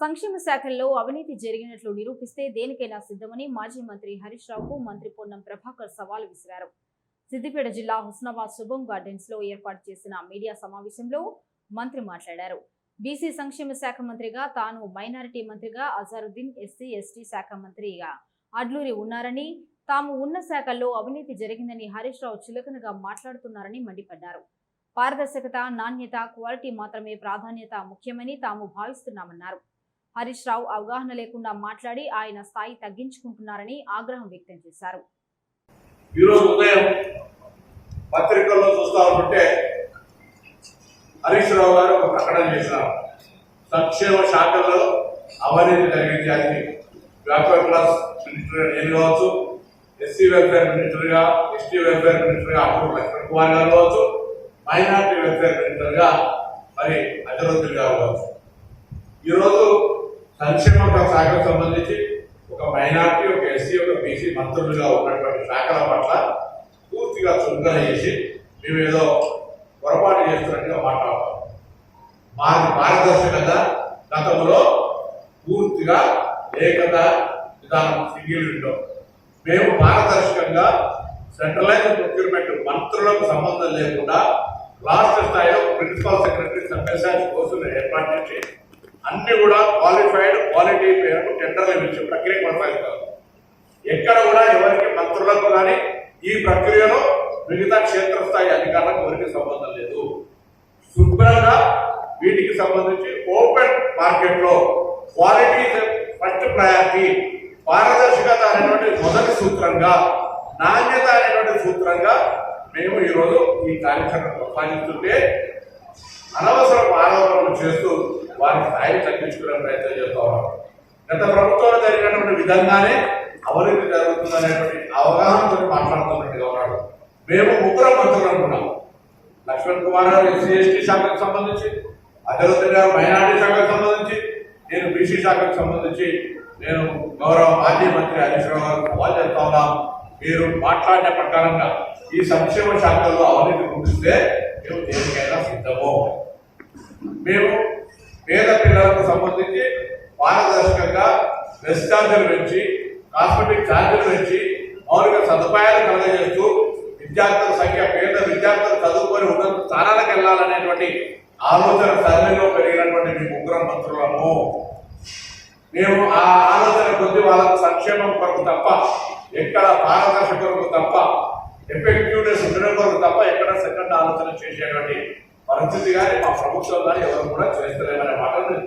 సంక్షేమ శాఖల్లో అవినీతి జరిగినట్లు నిరూపిస్తే దేనికైనా సిద్ధమని మాజీ మంత్రి హరీష్ రావుకు మంత్రి పొన్నం ప్రభాకర్ సవాల్ విసిరారు. సిద్దిపేట జిల్లా హుస్నాబాద్ శుభం గార్డెన్స్ లో ఏర్పాటు చేసిన మీడియా సమావేశంలో మంత్రి మాట్లాడారు. బీసీ సంక్షేమ శాఖ మంత్రిగా తాను, మైనారిటీ మంత్రిగా అజారుద్దీన్, ఎస్సీ ఎస్టీ శాఖ మంత్రిగా అడ్లూరి ఉన్నారని, తాము ఉన్న శాఖల్లో అవినీతి జరిగిందని హరీష్ రావు చులకనగా మాట్లాడుతున్నారని మండిపడ్డారు. పారదర్శకత, నాణ్యత, క్వాలిటీ మాత్రమే ప్రాధాన్యత ముఖ్యమని తాము భావిస్తున్నామన్నారు. హరీష్ రావు అవగాహన లేకుండా మాట్లాడి ఆయన స్థాయి తగ్గించుకుంటున్నారని ఆగ్రహం వ్యక్తం చేశారు. ఈరోజు ఉదయం పత్రికల్లో చూస్తా ఉంటే హరీష్ రావు గారు ఒక ప్రకటన చేసినారు. సంక్షేమ శాఖల్లో అవినీతి జరిగింది. అది బ్యాక్వర్డ్ క్లాస్ మినిస్టర్ నేను కావచ్చు, ఎస్సీ వెల్ఫేర్ మినిస్టర్గా, ఎస్టీ వెల్ఫేర్ మినిస్టర్గా అప్పుడు లక్ష్మణ్ కుమార్ గారు కావచ్చు, మైనార్టీ వెల్ఫేర్ మినిస్టర్గా మరి అజరుద్దీన్ గారు కావచ్చు. ఈరోజు సంక్షేమ శాఖకు సంబంధించి ఒక మైనార్టీ, ఒక ఎస్సీ, ఒక బీసీ మంత్రులుగా ఉన్నటువంటి శాఖల పట్ల పూర్తిగా చులకన చేసి మేమేదో పొరపాటు చేస్తున్నట్టుగా మాట్లాడతాం. మాది పారదర్శకత గతంలో పూర్తిగా ఏకత విధానం, సింగిల్ విండో. మేము పారదర్శకంగా సెంట్రలైజ్ ప్రొక్యూర్మెంట్ మంత్రులకు సంబంధం లేకుండా రాష్ట్ర స్థాయిలో ప్రిన్సిపల్ సెక్రటరీ సభ్యశాఖ కోసం ఏర్పాటు చేసి అన్ని కూడా క్వాలిఫైడ్ క్వాలిటీ పేరుకు టెండర్లు ఇచ్చే ప్రక్రియ కొనసాగుతారు. ఎక్కడ కూడా ఎవరికి మంత్రులకు కానీ ఈ ప్రక్రియలో మిగతా క్షేత్రస్థాయి అధికారులకు ఎవరికి సంబంధం లేదు. శుభ్రంగా వీటికి సంబంధించి ఓపెన్ మార్కెట్ లో క్వాలిటీ ఫస్ట్ ప్రయారిటీ, పారదర్శకత అనేటువంటి మొదటి సూత్రంగా, నాణ్యత అనేటువంటి సూత్రంగా మేము ఈరోజు ఈ కార్యక్రమం కొనసాగిస్తుంటే అనవసర ఆరోపణలు చేస్తూ వారి స్థాయిని తగ్గించుకునే ప్రయత్నం చేస్తూ ఉన్నాం. గత ప్రభుత్వంలో జరిగినటువంటి విధంగానే అవినీతి జరుగుతుందనేటువంటి అవగాహనతో మాట్లాడుతున్నట్టుగా ఉన్నాడు. మేము ముగ్గురు మంత్రులు అనుకున్నాం. లక్ష్మణ్ కుమార్ గారు ఎస్సీ ఎస్టీ శాఖకు సంబంధించి, అజరుద్దీన్ గారు మైనార్టీ శాఖకు సంబంధించి, నేను బీసీ శాఖకు సంబంధించి నేను గౌరవ మాజీ మంత్రి హరీష్ రావు గారు సవాల్ చేస్తా ఉన్నాం. మీరు మాట్లాడిన ప్రకారంగా ఈ సంక్షేమ శాఖల్లో అవినీతి గుర్తిస్తే మేము దేనికైనా సిద్ధము. మేము పేద పిల్లలకు సంబంధించి పారదర్శకంగా బస్ ఛార్జీలు పెంచి, కాస్మెటిక్ ఛార్జీలు పెంచి మౌలిక సదుపాయాలు కలగజేస్తూ విద్యార్థుల సంఖ్య, పేద విద్యార్థులు చదువుకొని ఉన్నత స్థానాలకు వెళ్ళాలనేటువంటి ఆలోచన సర్వేలో పెరిగినటువంటి మీ ముగ్గురు మంత్రులము. మేము ఆ ఆలోచన కొద్ది వాళ్ళకు సంక్షేమం కొరకు తప్ప, ఎక్కడ పారదర్శక కొరకు తప్ప, ఎఫెక్టివ్నెస్ ఉండడం కొరకు తప్ప ఎక్కడ సెకండ్ ఆలోచన చేసేటువంటి పరిస్థితి కానీ మా ప్రభుత్వం కానీ ఎవరు కూడా చేస్తలేమనే మాటలు